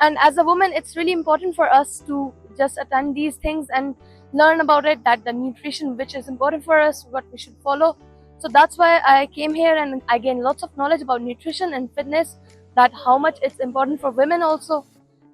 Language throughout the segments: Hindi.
And as a woman, it's really important for us to just attend these things and learn about it, that the nutrition which is important for us, what we should follow. So that's why I came here and I gained lots of knowledge about nutrition and fitness, that how much it's important for women also.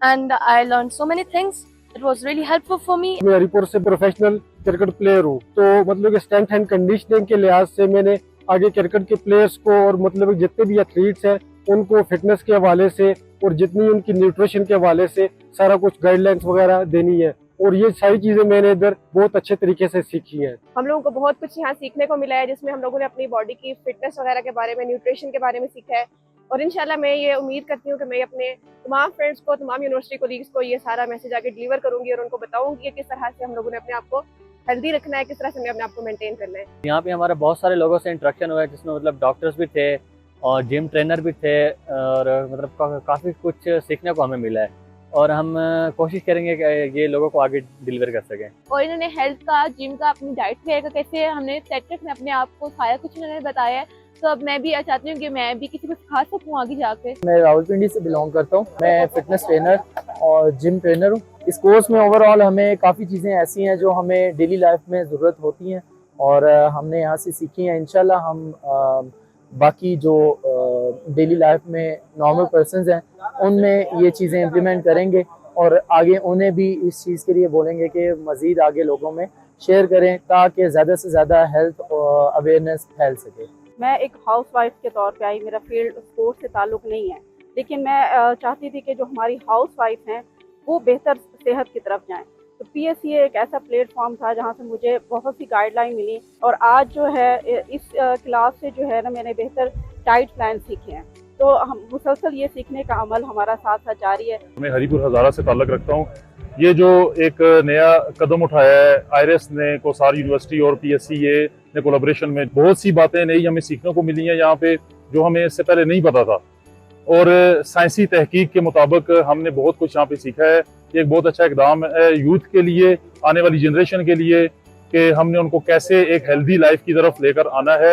And I learned so many things. It was really helpful for me. मैं हरिपुर से प्रोफेशनल क्रिकेट प्लेयर हूँ, तो मतलब स्ट्रेंथ एंड कंडीशनिंग के लिहाज से मैंने आगे क्रिकेट के प्लेयर्स को और मतलब जितने भी एथलीट्स हैं उनको फिटनेस के हवाले से और जितनी उनकी न्यूट्रिशन के हवाले से सारा कुछ गाइडलाइंस वगैरह देनी है, और ये सारी चीजें मैंने इधर बहुत अच्छे तरीके से सीखी हैं। हम लोगों को बहुत कुछ यहाँ सीखने को मिला है, जिसमें हम लोगों ने अपनी बॉडी की फिटनेस वगैरह के बारे में, न्यूट्रिशन के बारे में सीखा है। और इंशाल्लाह मैं ये उम्मीद करती हूँ कि मैं अपने तमाम फ्रेंड्स को, तमाम यूनिवर्सिटी कोलीग्स को ये सारा मैसेज आगे डिलीवर करूंगी और उनको बताऊंगी कि किस तरह से हम लोगों ने अपने आप को हेल्दी रखना है, किस तरह से हमें अपने आप को मेंटेन करना है। यहाँ पे हमारा बहुत सारे लोगों से इंटरेक्शन हुआ है, जिसमें मतलब डॉक्टर्स भी थे और जिम ट्रेनर भी थे, और मतलब काफ़ी कुछ सीखने को हमें मिला है, और हम कोशिश करेंगे कि ये लोगों को आगे डिलीवर कर सकें। और इन्होंने हेल्थ का, जिम का, अपनी डाइट वगैरह का कैसे हमने सेट रखना अपने आप को, सारा कुछ इन्होंने बताया है। तो अब मैं भी चाहती हूँ कि मैं भी किसी को सिखा सकूँ आगे जाके। मैं रावलपिंडी से बिलोंग करता हूँ। मैं फिटनेस ट्रेनर और जिम ट्रेनर हूँ। इस कोर्स में ओवरऑल हमें काफ़ी चीज़ें ऐसी हैं जो हमें डेली लाइफ में ज़रूरत होती हैं और हमने यहाँ से सीखी हैं। इंशाल्लाह हम बाकी जो डेली लाइफ में नॉर्मल पर्सन्स हैं उनमें ये चीज़ें इम्प्लीमेंट करेंगे और आगे उन्हें भी इस चीज़ के लिए बोलेंगे कि मज़ीद आगे लोगों में शेयर करें ताकि ज़्यादा से ज़्यादा हेल्थ अवेयरनेस फैल सके। मैं एक हाउसवाइफ के तौर पे आई, मेरा फील्ड स्पोर्ट्स से ताल्लुक़ नहीं है, लेकिन मैं चाहती थी कि जो हमारी हाउसवाइफ हैं वो बेहतर सेहत की तरफ जाएं। तो PSCA एक ऐसा प्लेटफॉर्म था जहां से मुझे बहुत सी गाइडलाइन मिली, और आज जो है इस क्लास से जो है ना मैंने बेहतर डाइट प्लान सीखे हैं। तो हम मुसलसल ये सीखने का अमल हमारा साथ साथ जारी है। मैं हरिपुर हज़ारा से ताल्लुक़ रखता हूँ। ये जो एक नया कदम उठाया है आईरेस ने, कोसार यूनिवर्सिटी और PSCA ने कोलैबोरेशन में, बहुत सी बातें नई हमें सीखने को मिली हैं यहाँ पे जो हमें इससे पहले नहीं पता था, और साइंसी तहकीक के मुताबिक हमने बहुत कुछ यहाँ पे सीखा है। ये एक बहुत अच्छा इकदाम है यूथ के लिए, आने वाली जनरेशन के लिए, कि हमने उनको कैसे एक हेल्दी लाइफ की तरफ लेकर आना है।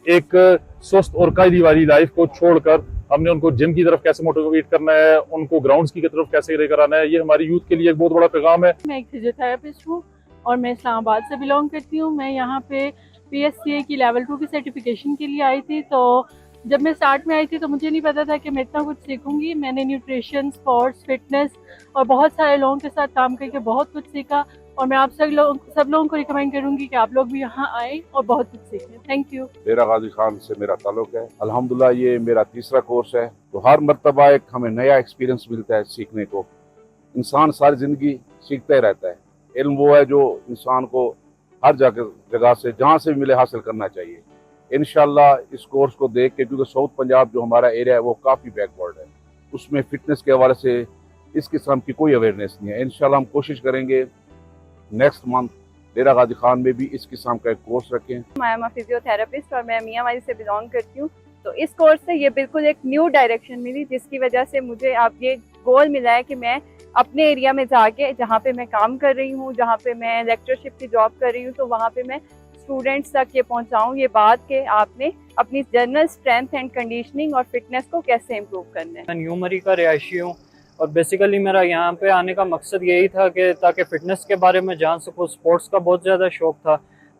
एक स्वस्थ और कायदी वाली लाइफ को छोड़कर हमने उनको जिम की तरफ कैसे मोटिवेट करना है, उनको ग्राउंड्स की तरफ कैसे लेकर आना है। ये हमारी यूथ के लिए एक बहुत बड़ा पैगाम है। मैं एक फिजियोथेरेपिस्ट हूँ और मैं इस्लामाबाद से बिलोंग करती हूँ। मैं यहाँ पे PSCA की लेवल 2 की सर्टिफिकेशन के लिए आई थी। तो जब मैं स्टार्ट में आई थी तो मुझे नहीं पता था कि मैं इतना कुछ सीखूंगी। मैंने न्यूट्रिशन, स्पोर्ट्स, फिटनेस और बहुत सारे लोगों के साथ काम करके बहुत कुछ सीखा, और मैं आप सब लोगों को रिकमेंड करूंगी कि आप लोग भी यहाँ आए और बहुत कुछ सीखें। Thank you. डेरा गाजी खान से मेरा ताल्लुक है। अल्हम्दुलिल्लाह ये मेरा तीसरा कोर्स है, तो हर मरतबा एक हमें नया एक्सपीरियंस मिलता है सीखने को। इंसान सारी ज़िंदगी सीखता ही रहता है। इल्म वो है जो इंसान को हर जगह से, जहाँ से भी मिले, हासिल करना चाहिए। इंशाल्लाह इस कोर्स को देख के, क्योंकि साउथ पंजाब जो हमारा एरिया है वो काफ़ी बैकवर्ड है, उसमें फिटनेस के हवाले से इस किस्म की कोई अवेयरनेस नहीं है। इंशाल्लाह हम कोशिश करेंगे नेक्स्ट मंथ डेरा गाजी खान में भी इस किस्म का एक कोर्स रखें। मैं एम फिजियोथेरेपिस्ट और मैं मियांमारी से बिलोंग करती हूँ। तो इस कोर्स से ये बिल्कुल एक न्यू डायरेक्शन मिली, जिसकी वजह से मुझे अब ये गोल मिला है कि मैं अपने एरिया में जाके, जहाँ पे मैं काम कर रही हूँ, जहाँ पे मैं लेक्चरशिप की जॉब कर रही हूँ, तो वहाँ पे मैं स्टूडेंट्स तक ये पहुँचाऊँ ये बात कि आपने अपनी जनरल स्ट्रेंथ एंड कंडीशनिंग और फिटनेस को कैसे इम्प्रूव करना है। मैं न्यूमरी का रिहायशी हूँ और बेसिकली मेरा यहाँ पे आने का मकसद यही था कि ताकि फ़िटनेस के बारे में जान सकूँ। स्पोर्ट्स का बहुत ज़्यादा शौक़ था,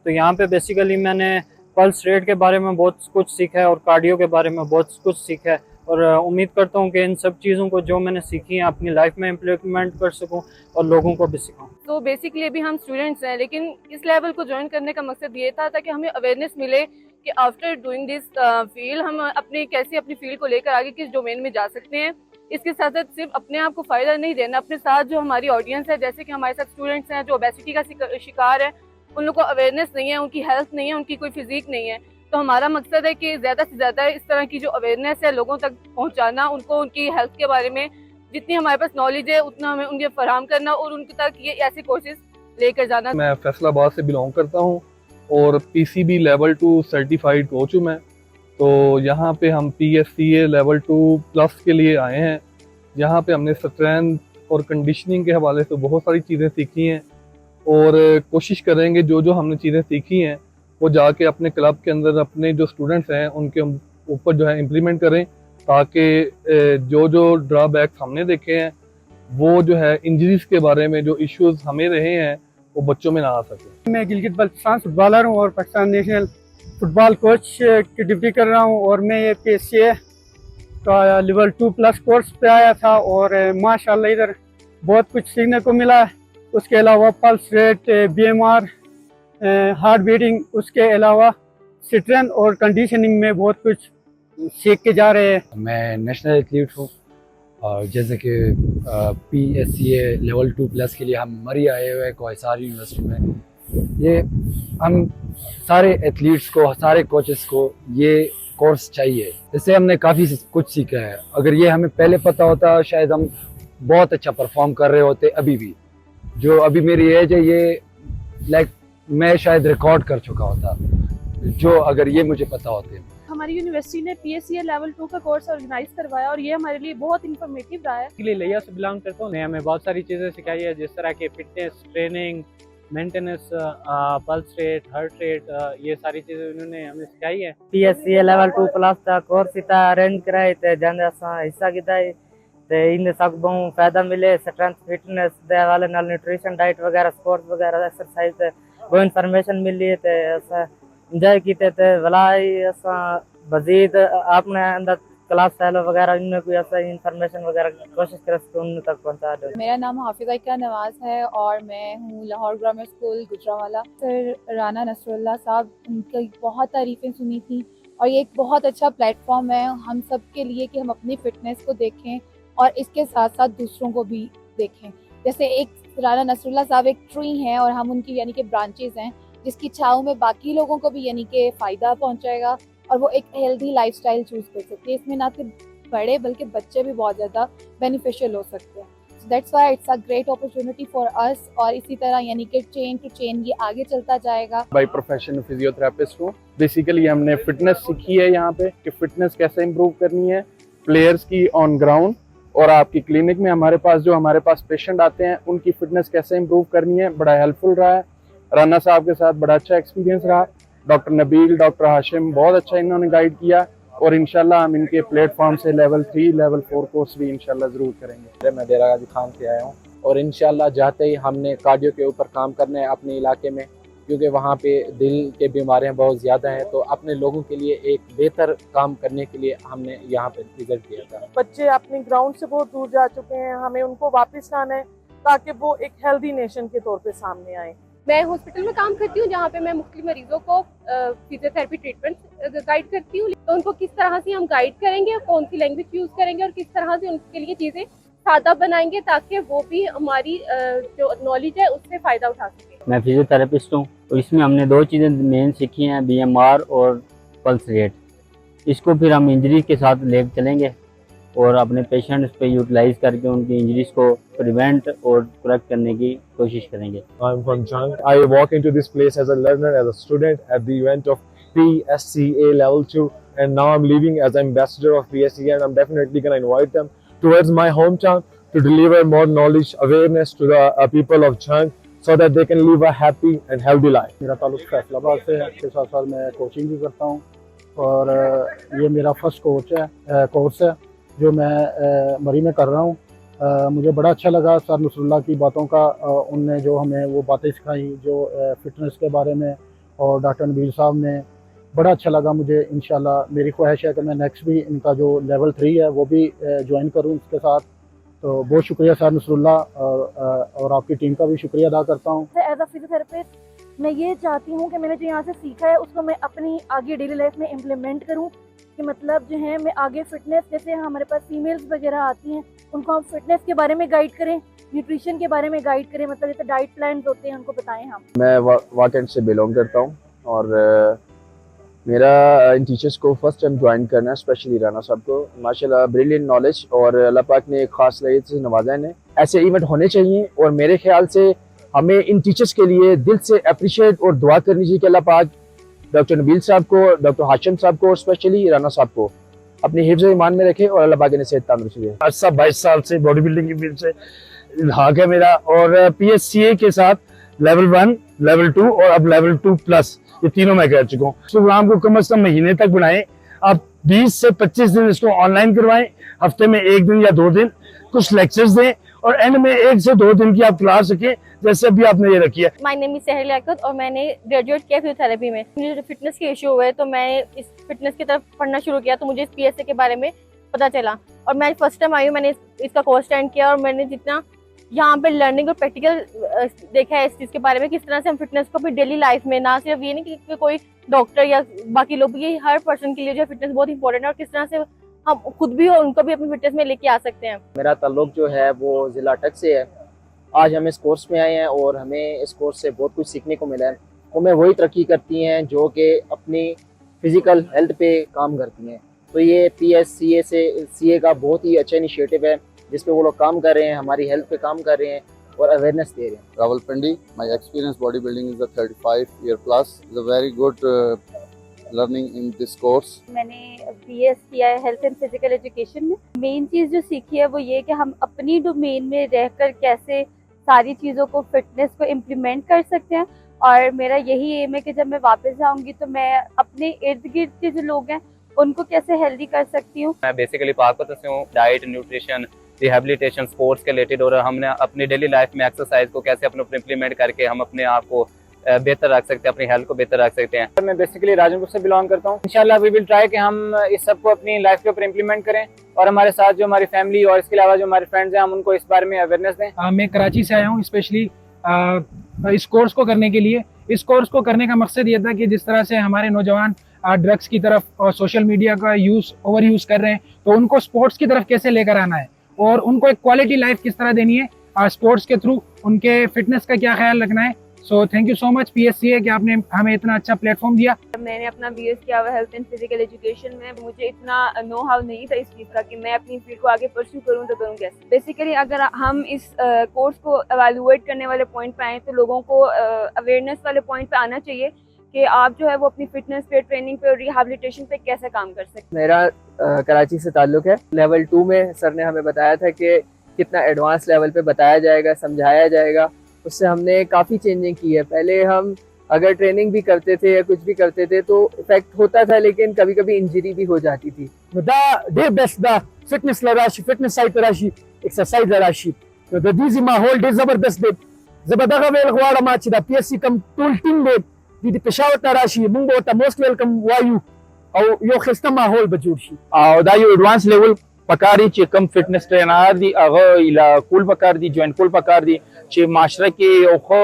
तो यहाँ पे बेसिकली मैंने पल्स रेट के बारे में बहुत कुछ सीखा है और कार्डियो के बारे में बहुत कुछ सीखा है, और उम्मीद करता हूँ कि इन सब चीज़ों को जो मैंने सीखी है अपनी लाइफ में इम्प्लीमेंट कर सकूँ और लोगों को भी सिखाऊँ। तो बेसिकली अभी हम स्टूडेंट्स हैं, लेकिन इस लेवल को ज्वाइन करने का मकसद ये था ताकि हमें अवेयरनेस मिले कि आफ्टर डूइंग दिस फील्ड हम कैसे अपनी फील्ड को लेकर आगे किस डोमेन में जा सकते हैं। इसके साथ साथ सिर्फ अपने आप को फ़ायदा नहीं देना, अपने साथ जो हमारी ऑडियंस है, जैसे कि हमारे साथ स्टूडेंट्स हैं जो ओबेसिटी का शिकार है, उन लोगों को अवेयरनेस नहीं है, उनकी हेल्थ नहीं है, उनकी कोई फिजिक नहीं है। तो हमारा मकसद है कि ज़्यादा से ज़्यादा इस तरह की जो अवेयरनेस है लोगों तक पहुंचाना, उनको उनकी हेल्थ के बारे में जितनी हमारे पास नॉलेज है उतना हमें उनके फराहम करना और उनके तक ये ऐसे कोर्सेज लेकर जाना। मैं फैसलाबाद से बिलोंग करता हूँ और PCB लेवल 2 सर्टिफाइड कोच हूँ मैं। तो यहाँ पे हम PSCA लेवल 2+ के लिए आए हैं। यहाँ पे हमने स्ट्रेंथ और कंडीशनिंग के हवाले से बहुत सारी चीज़ें सीखी हैं, और कोशिश करेंगे जो जो हमने चीज़ें सीखी हैं वो जाके अपने क्लब के अंदर अपने जो स्टूडेंट्स हैं उनके ऊपर जो है इम्प्लीमेंट करें, ताकि जो जो ड्रॉबैक्स हमने देखे हैं वो जो है इंजरीज के बारे में जो इश्यूज हमें रहे हैं वो बच्चों में ना आ सके। मैं गिलगित बल्तिस्तान फुटबॉलर हूँ और पाकिस्तान नेशनल फुटबॉल कोच की ड्यूटी कर रहा हूँ और मैं ये PSCA का लेवल 2+ कोर्स पे आया था और माशाल्लाह इधर बहुत कुछ सीखने को मिला। उसके अलावा pulse rate, BMR, heart beating, उसके अलावा स्ट्रेंथ और कंडीशनिंग में बहुत कुछ सीख के जा रहे हैं। मैं नेशनल एथलीट हूँ और जैसे कि PSCA लेवल 2+ के लिए हम मरी आए हुए हैं कोहिसार यूनिवर्सिटी में। ये हम सारे एथलीट्स को, सारे कोचेस को ये कोर्स चाहिए। इससे हमने काफ़ी कुछ सीखा है। अगर ये हमें पहले पता होता शायद हम बहुत अच्छा परफॉर्म कर रहे होते। अभी भी जो अभी मेरी एज है ये मैं शायद रिकॉर्ड कर चुका होता जो अगर ये मुझे पता होते। हमारी यूनिवर्सिटी ने PSCA लेवल 2 का कोर्स ऑर्गेनाइज करवाया और ये हमारे लिए बहुत इन्फॉर्मेटिव रहा है। लिया से बिलोंग करता हूँ। हमें बहुत सारी चीज़ें सिखाई है, जिस तरह के fitness training, maintenance, pulse rate, heart rate, ये सारी चीज़ें उन्होंने हमें सिखाई है। PSCA लेवल 2+ का कोर्स इतना अरेंज कराए थे जन हिस्सा किया ते इन सब बहुत फायदा मिले। स्ट्रेंथ फिटनेस दे वाले नाल न्यूट्रिशन डाइट वगैरह स्पोर्ट्स वगैरह एक्सरसाइज वो इन्फॉर्मेशन मिली है ते ऐसा इंजॉय किए थे। भलाई ऐसा मजीद आपने अंदर क्लास फेलो वगैरह इनमें कोई ऐसा इन्फॉर्मेशन वगैरह कोशिश करें उन तक पहुंचा दो। मेरा नाम हाफिज़ा इकरा नवाज है और मैं हूँ Lahore grammar school Gujranwala. Sir Rana Nasrullah साहब, उनकी बहुत तारीफ़ें सुनी थी और ये एक बहुत अच्छा प्लेटफॉर्म है हम सब के लिए कि हम अपनी फ़िटनेस को देखें और इसके साथ साथ दूसरों को भी देखें। जैसे एक राना नसरुल्लाह साहब एक ट्री हैं और हम उनकी यानी कि ब्रांचेस हैं जिसकी छाँव में बाकी लोगों को भी यानी कि फ़ायदा पहुँचाएगा और वो एक हेल्दी लाइफस्टाइल चूज़ कर सकते हैं। इसमें ना सिर्फ बड़े बल्कि बच्चे भी बहुत ज़्यादा बेनिफिशियल हो सकते हैं। So that's why it's a great opportunity for us और इसी तरह यानी कि चेन टू चेन ये आगे चलता जाएगा। बाय प्रोफेशन फिजियोथेरेपिस्ट हूँ। बेसिकली हमने फिटनेस सीखी है यहाँ पे कि फिटनेस कैसे इम्प्रूव करनी है प्लेयर्स की ऑन ग्राउंड, और आपकी क्लिनिक में हमारे पास पेशेंट आते हैं उनकी फिटनेस कैसे इम्प्रूव करनी है। बड़ा हेल्पफुल रहा है। राना साहब के साथ बड़ा अच्छा एक्सपीरियंस रहा। डॉक्टर नबील, डॉक्टर हाशिम बहुत अच्छा इन्होंने गाइड किया और इंशाल्लाह हम इनके प्लेटफॉर्म से लेवल 3, लेवल 4 कोर्स भी इंशाल्लाह ज़रूर करेंगे। मैं डेरा गाजी खान से आया हूँ और इंशाल्लाह जाते ही हमने कार्डियो के ऊपर काम करना है अपने इलाके में, क्योंकि वहाँ पे दिल के बीमारियाँ बहुत ज़्यादा हैं। तो अपने लोगों के लिए एक बेहतर काम करने के लिए हमने यहाँ पे रिजल्ट किया था। बच्चे अपने ग्राउंड से बहुत दूर जा चुके हैं, हमें उनको वापस लाना है ताकि वो एक हेल्दी नेशन के तौर पे सामने आए। मैं हॉस्पिटल में काम करती हूँ जहाँ पे मैं मुख्तलिफ मरीजों को फिजियोथेरेपी ट्रीटमेंट गाइड करती हूँ। तो उनको किस तरह से हम गाइड करेंगे, कौन सी लैंग्वेज यूज़ करेंगे और किस तरह से उनके लिए चीज़ें सादा बनाएंगे ताकि वो भी हमारी जो नॉलेज है उससे फ़ायदा उठा सके। मैं फिजियोथेरेपिस्ट हूँ तो इसमें हमने 2 चीज़ें मेन सीखी हैं, BMR और पल्स रेट। इसको फिर हम इंजरी के साथ ले चलेंगे और अपने पेशेंट्स पे यूटिलाइज करके उनकी इंजरीज को प्रिवेंट और करेक्ट करने की कोशिश करेंगे। I'm from Chang. I walk into this place as a learner, as a student at the event of PSCA level 2, and now I'm leaving as ambassador of PSCA, and I'm definitely going to invite them towards my hometown to deliver more knowledge, awareness to the people of Chang so that they can live a happy and healthy life. मेरा ताल्लुक फैसलाबाद से है। 6 साल मैं कोचिंग भी करता हूँ और ये मेरा फर्स्ट कोर्स है जो मैं मरी में कर रहा हूँ। मुझे बड़ा अच्छा लगा सर नसरुल्लाह की बातों का, उनने जो हमें वो बातें सिखाई जो फिटनेस के बारे में, और डॉक्टर नबील साहब ने बड़ा अच्छा लगा मुझे। इंशाल्लाह मेरी ख्वाहिश है कि मैं नेक्स्ट भी इनका जो लेवल 3 है वो भी ज्वाइन करूँ इसके साथ। तो बहुत शुक्रिया सर नसरुल्लाह और आपकी टीम का भी शुक्रिया अदा करता हूँ। एज अ फिजियोथेरेपिस्ट मैं ये चाहती हूँ कि मैंने जो यहाँ से सीखा है उसको मैं अपनी आगे डेली लाइफ में इम्प्लीमेंट करूँ कि मतलब जो है मैं आगे फिटनेस, जैसे हमारे पास फीमेल्स वगैरह आती हैं उनको हम फिटनेस के बारे में गाइड करें, न्यूट्रिशन के बारे में गाइड करें, मतलब जैसे डाइट प्लान होते हैं उनको बताएं हम। मैं वाकेंड से बिलोंग करता हूँ और मेरा इन टीचर्स को फर्स्ट टाइम ज्वाइन करना है, स्पेशली राना साहब को। माशाल्लाह ब्रिलियंट नॉलेज और अल्लाह पाक ने एक खास सलाहियत से नवाजा है। ऐसे इवेंट होने चाहिए और मेरे ख्याल से हमें इन टीचर्स के लिए दिल से अप्रिशिएट और दुआ करनी चाहिए कि अल्लाह पाक डॉक्टर नबील साहब को, डॉक्टर हाशिम साहब को और स्पेशली राना साहब को अपनी हिफ्ज़ ईमान में रखे और अल्लाह पाक ने सेहत तंदुरुस्ती दे। 22 साल से बॉडी बिल्डिंग की फील्ड से भाग है मेरा और PSCA के साथ लेवल 1, लेवल 2 और अब लेवल 2+, ये तीनों मैं कर चुका हूँ। प्रोग्राम को कम से कम महीने तक बनाएं। आप 20 से 25 दिन इसको ऑनलाइन करवाएं, हफ्ते में 1 दिन या 2 दिन कुछ लेक्चर्स दें और एंड में 1 से 2 दिन की आप क्लास रखें, जैसे अभी आपने ये रखी है। माय नेम इज सहर लियाकत और मैंने ग्रेजुएट किया फिजियोथेरेपी में। मुझे फिटनेस के इशू हुए तो मैं इस फिटनेस की तरफ पढ़ना शुरू किया, तो मुझे इस PSA के बारे में पता चला और मैं फर्स्ट टाइम आई हूँ, मैंने इसका कोर्स अटेंड किया और मैंने जितना यहाँ पे लर्निंग और प्रैक्टिकल देखा है इस चीज़ के बारे में, किस तरह से हम फिटनेस को अपनी डेली लाइफ में, ना सिर्फ ये नहीं कि कोई डॉक्टर या बाकी लोग, ये हर पर्सन के लिए जो फिटनेस बहुत इंपॉर्टेंट है और किस तरह से हम खुद भी और उनको भी अपनी फिटनेस में लेके आ सकते हैं। मेरा ताल्लुक जो है वो ज़िला अटक से है। आज हम इस कोर्स में आए हैं और हमें इस कोर्स से बहुत कुछ सीखने को मिला है। वो मैं वही तरक्की करती हैं जो कि अपनी फिज़िकल हेल्थ पे काम करती हैं। तो ये PSCA का बहुत ही अच्छा इनिशिएटिव है जिस पे वो लोग काम कर रहे हैं, हमारी हेल्थ पे काम कर रहे हैं और अवेयरनेस दे रहे हैं। Rawalpindi, my experience bodybuilding is a 35-year plus. It's a very good learning in this course. मैंने BS किया है हेल्थ एंड फिजिकल एजुकेशन में। मेन चीज़ जो सीखी है वो ये कि हम अपनी डोमेन में रहकर कैसे सारी चीज़ों को, फिटनेस को इम्प्लीमेंट कर सकते हैं। और मेरा यही एम है कि जब मैं वापस जाऊंगी तो मैं अपने इर्द गिर्द के जो लोग हैं उनको कैसे हेल्दी कर सकती हूँ। मैं बेसिकली पाकपत से हूँ, डाइट, न्यूट्रिशन, रिहेबिलिटेशन, स्पोर्ट्स के रिलेटेड, और हमने अपनी डेली लाइफ में एक्सरसाइज को कैसे अपने इम्प्लीमेंट करके हम अपने आप को बेहतर रख सकते हैं, अपनी हेल्थ को बेहतर रख सकते हैं। मैं बेसिकली राजनपुर से बिलोंग करता हूँ। इंशाल्लाह वी विल ट्राई कि हम इस सब को अपनी लाइफ के ऊपर इम्प्लीमेंट करें और हमारे साथ जो हमारी फैमिली और इसके अलावा जो हमारे फ्रेंड्स हैं हम उनको इस बारे में अवेयरनेस दें। मैं कराची से आया हूँ स्पेशली इस कोर्स को करने के लिए। इस कोर्स को करने का मकसद ये था कि जिस तरह से हमारे नौजवान ड्रग्स की तरफ और सोशल मीडिया का ओवर यूज कर रहे हैं, तो उनको स्पोर्ट्स की तरफ कैसे लेकर आना है और उनको एक क्वालिटी लाइफ किस तरह देनी है स्पोर्ट्स के थ्रू, उनके फिटनेस का क्या ख्याल रखना है। So thank you so much PSCA कि आपने हमें इतना अच्छा प्लेटफॉर्म दिया। मैंने अपना BS किया हुआ हेल्थ एंड फिजिकल एजुकेशन में। मुझे इतना नो हाउ नहीं था इस चीज़ का कि मैं अपनी फील्ड को आगे परस्यू करूँ तो करूँ कैसे। बेसिकली अगर हम इस कोर्स को एवेलुएट करने वाले पॉइंट पे आए तो लोगों को अवेयरनेस वाले पॉइंट पे आना चाहिए कि आप जो है वो अपनी फिटनेस पे, ट्रेनिंग पे और रिहेबिलिटेशन पे कैसे काम कर सकते हैं। मेरा कराची से ताल्लुक है। लेवल 2 में सर ने हमें बताया था कि कितना एडवांस लेवल पे बताया जाएगा, समझाया जाएगा। उससे हमने काफ़ी चेंजिंग की है। पहले हम अगर ट्रेनिंग भी करते थे या कुछ भी करते थे तो इफेक्ट होता था, लेकिन कभी कभी इंजरी भी हो जाती थी। डे बेस्ट दा फिटनेस लराशी, फिटनेस साइट लराशी, एक्सरसाइज लराशी। तो द दीज़ माहौल डे जबरदस्त दे। जबरदस्त वेल गवाड़ा माची दा PSC कम टूल टीम दे दी पेशावत लराशी मुंगो ता मोस्ट वेलकम वायु और यो खस्ता माहौल बजूरशी। दा यो एडवांस लेवल पकारी चे कम फिटनेस ट्रेनर दी अगो इला कुल पकार दी जॉइंट कुल पकार दी चे माशरे के ओखो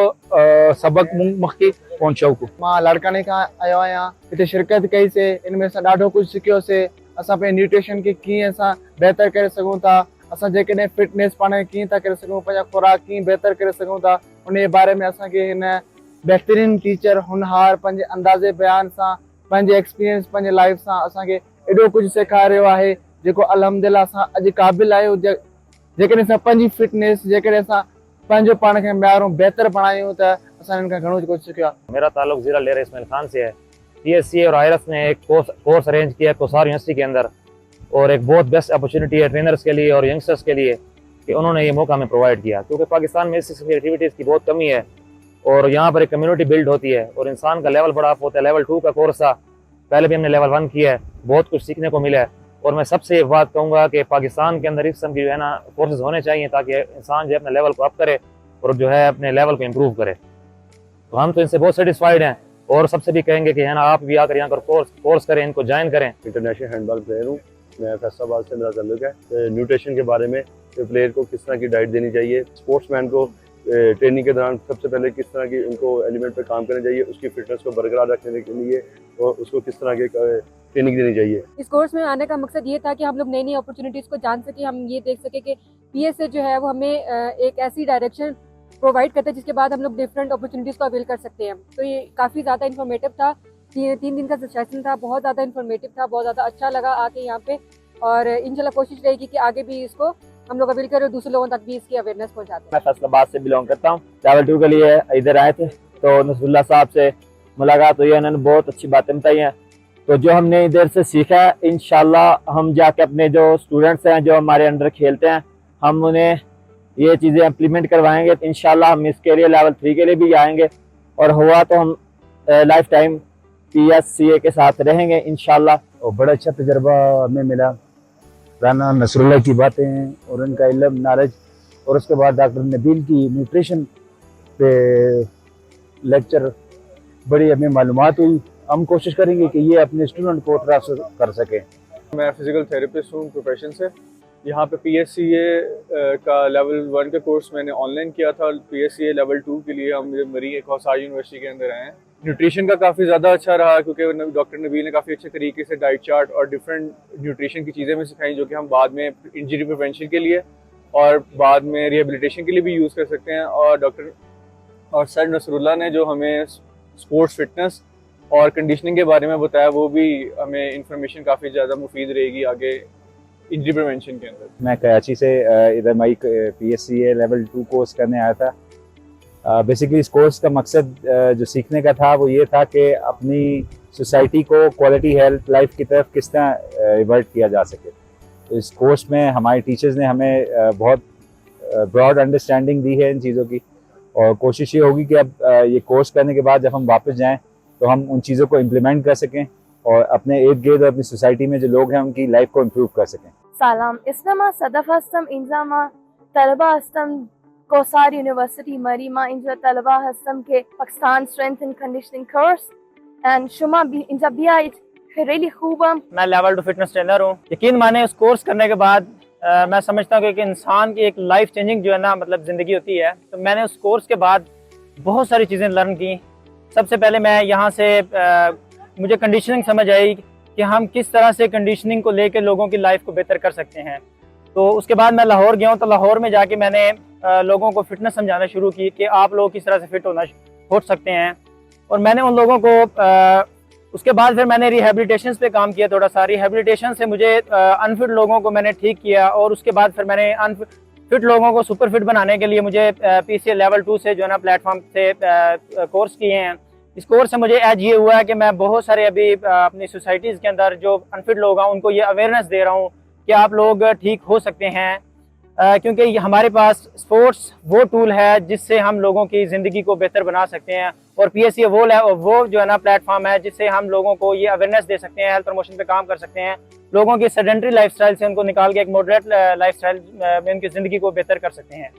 सबक मखके पहुंचाऊ को। मां लड़का ने का आयो आया इते शिरकत कई से इनमें सा डाढो कुछ सिखियो से असा पे न्यूट्रिशन के की असा बेहतर करे सकूं था। असा जेकने फिटनेस पाने की ता करे सकूं, पंजा खुराक की बेहतर करे सकूं था। उन बारे में असा के इन बेहतरीन टीचर हुनहार पंजे अंदाजे बयान सा, पंजे एक्सपीरियंस, पंजे लाइफ सा असा के एडो कुछ सिखा रयो आहे जेको अल्हम्दुलिल्लाह असा अज काबिल आयो। जेकने सा पंजी फिटनेस, जेकने सा पंजो पान के म्यारों बेहतर बनायूं त असा इनका घणो कुछ सिखिया। मेरा ताल्लुक ज़िला लेर इस्माइल खान से है। PSCA और IRS ने एक कोर्स अरेंज किया है कोसार यूनिवर्सिटी के अंदर और एक बहुत बेस्ट अपॉर्चुनिटी है ट्रेनर्स के लिए और यंगस्टर्स के लिए कि उन्होंने ये मौका हमें प्रोवाइड किया, क्योंकि पाकिस्तान में इस एक्टिविटीज़ की बहुत कमी है और यहाँ पर एक कम्युनिटी बिल्ड होती है और इंसान का लेवल बड़ा अप होता है। लेवल 2 का कोर्स था, पहले भी हमने लेवल 1 किया है, बहुत कुछ सीखने को मिला है। और मैं सबसे एक बात कहूँगा कि पाकिस्तान के अंदर इस किस्म की जो है ना कोर्सेज होने चाहिए ताकि इंसान जो है अपने लेवल को अप करे और जो है अपने लेवल को इम्प्रूव करे। तो हम तो इनसे बहुत सेटिस्फाइड हैं और सबसे भी कहेंगे कि है ना आप भी आकर यहाँ पर कोर्स करें, इनको ज्वाइन करें। इंटरनेशनल हैंडबॉल प्लेयर हूँ मैं, फैसलाबाद से मेरा ताल्लुक है। न्यूट्रिशन के बारे में प्लेयर को किस तरह की डाइट देनी चाहिए, स्पोर्ट्समैन को ट्रेनिंग के दौरान सबसे पहले किस तरह की उनको एलिमेंट पे काम करना चाहिए, उसकी फिटनेस को बरकरार रखने के लिए और उसको किस तरह के ट्रेनिंग देनी चाहिए। इस कोर्स में आने का मकसद ये था कि हम लोग नई नई अपॉर्चुनिटीज़ को जान सके, हम ये देख सके कि PSA जो है वो हमें एक ऐसी डायरेक्शन प्रोवाइड करता है जिसके बाद हम लोग डिफरेंट अपॉर्चुनिटीज़ को अवेल कर सकते हैं। तो ये काफ़ी ज़्यादा इन्फॉर्मेटिव था। 3 दिन का सेशन था, बहुत ज़्यादा इन्फॉर्मेटिव था, बहुत ज़्यादा अच्छा लगा आके यहाँ पे और इंशाल्लाह कोशिश रहेगी कि आगे भी इसको हम लोग अवेल करें और दूसरे लोगों तक भी इसकी अवेयरनेस पहुँचाते हैं। मैं फैसलाबाद से बिलोंग करता हूँ। लेवल 2 के लिए इधर आए थे तो नसरुल्लाह साहब से मुलाकात हुई, उन्होंने बहुत अच्छी बातें बताई हैं। तो जो हमने इधर से सीखा है इंशाल्लाह हम जाके अपने जो स्टूडेंट्स हैं जो हमारे अंडर खेलते हैं हम उन्हें ये चीज़ें इम्प्लीमेंट करवाएंगे। तो इंशाल्लाह हम इसके लिए लेवल 3 के लिए भी जाएंगे और हुआ तो हम लाइफ टाइम PSCA के साथ रहेंगे इंशाल्लाह। और बड़ा अच्छा तजर्बा हमें मिला। राना नसरुल्लाह की बातें और उनका इल्म नॉलेज और उसके बाद डॉक्टर नबील की न्यूट्रिशन पे लेक्चर बड़ी हमें मालूमात हुई। हम कोशिश करेंगे कि ये अपने स्टूडेंट को ट्रांसफर कर सकें। मैं फिजिकल थेरेपिस्ट हूँ प्रोफेशन से। यहाँ पे PSCA का लेवल 1 का कोर्स मैंने ऑनलाइन किया था। PSCA लेवल 2 के लिए हम मरी कौसार यूनिवर्सिटी के अंदर आए हैं। न्यूट्रिशन का काफ़ी ज़्यादा अच्छा रहा क्योंकि डॉक्टर नबील ने काफ़ी अच्छे तरीके से डाइट चार्ट और डिफरेंट न्यूट्रिशन की चीज़ें भी सिखाई जो कि हम बाद में इंजरी प्रिवेंशन के लिए और बाद में रिहेबिलिटेशन के लिए भी यूज़ कर सकते हैं। और डॉक्टर और सर नसरुल्लाह ने जो हमें स्पोर्ट्स फिटनेस और कंडीशनिंग के बारे में बताया वो भी हमें इंफॉर्मेशन काफ़ी ज़्यादा मुफीद रहेगी आगे इंजरी प्रिवेंशन के अंदर। मैं कराची से इधर मई PSCA लेवल 2 कोर्स करने आया था। बेसिकली इस कोर्स का मकसद जो सीखने का था वो ये था कि अपनी सोसाइटी को क्वालिटी हेल्थ लाइफ की तरफ किस तरह रिवर्ट किया जा सके। तो इस कोर्स में हमारे टीचर्स ने हमें बहुत ब्रॉड अंडरस्टैंडिंग दी है इन चीज़ों की, और कोशिश ये होगी कि अब ये कोर्स करने के बाद जब हम वापस जाएं तो हम उन चीज़ों को इम्प्लीमेंट कर सकें और अपने इर्द गिर्द और अपनी सोसाइटी में जो लोग हैं उनकी लाइफ को इम्प्रूव कर सकें। सलाम इस्लामा सदफ हस्तम इंजामा तलबा हस्तम कौसार यूनिवर्सिटी मरीमा इंजा तलबा हस्तम के Pakistan strength and conditioning course and शुमा भी इंजा बिया खैरेली खूबम। मैं लेवल 2 फिटनेस ट्रेनर हूँ। यकीन माने उस कोर्स करने के बाद मैं समझता हूँ कि एक इंसान की एक लाइफ चेंजिंग जो है ना मतलब ज़िंदगी होती है। तो मैंने उस कोर्स के बाद बहुत सारी चीज़ें लर्न की। सबसे पहले मैं यहाँ से मुझे कंडीशनिंग समझ आई कि हम किस तरह से कंडीशनिंग को लेकर लोगों की लाइफ को बेहतर कर सकते हैं। तो उसके बाद मैं लाहौर गया हूँ। तो लाहौर में जाके मैंने लोगों को फिटनेस समझाना शुरू की कि आप लोग किस तरह से फिट हो सकते हैं। और मैंने उन लोगों को उसके बाद फिर मैंने रिहेबिलिटेशन पे काम किया थोड़ा सा। रिहेबिलिटेशन से मुझे अनफिट लोगों को मैंने ठीक किया और उसके बाद फिर मैंने फिट लोगों को सुपर फिट बनाने के लिए मुझे PCA लेवल 2 से जो है ना प्लेटफॉर्म से कोर्स किए हैं। इस कोर्स से मुझे आज ये हुआ है कि मैं बहुत सारे अभी अपनी सोसाइटीज़ के अंदर जो अनफिट लोग हैं उनको ये अवेयरनेस दे रहा हूँ कि आप लोग ठीक हो सकते हैं, क्योंकि हमारे पास स्पोर्ट्स वो टूल है जिससे हम लोगों की ज़िंदगी को बेहतर बना सकते हैं। और PSCA वो जो है ना प्लेटफॉर्म है जिससे हम लोगों को ये अवेयरनेस दे सकते हैं, हेल्थ प्रमोशन पे काम कर सकते हैं, लोगों की सेडेंटरी लाइफस्टाइल से उनको निकाल के एक मॉडरेट लाइफस्टाइल में उनकी ज़िंदगी को बेहतर कर सकते हैं।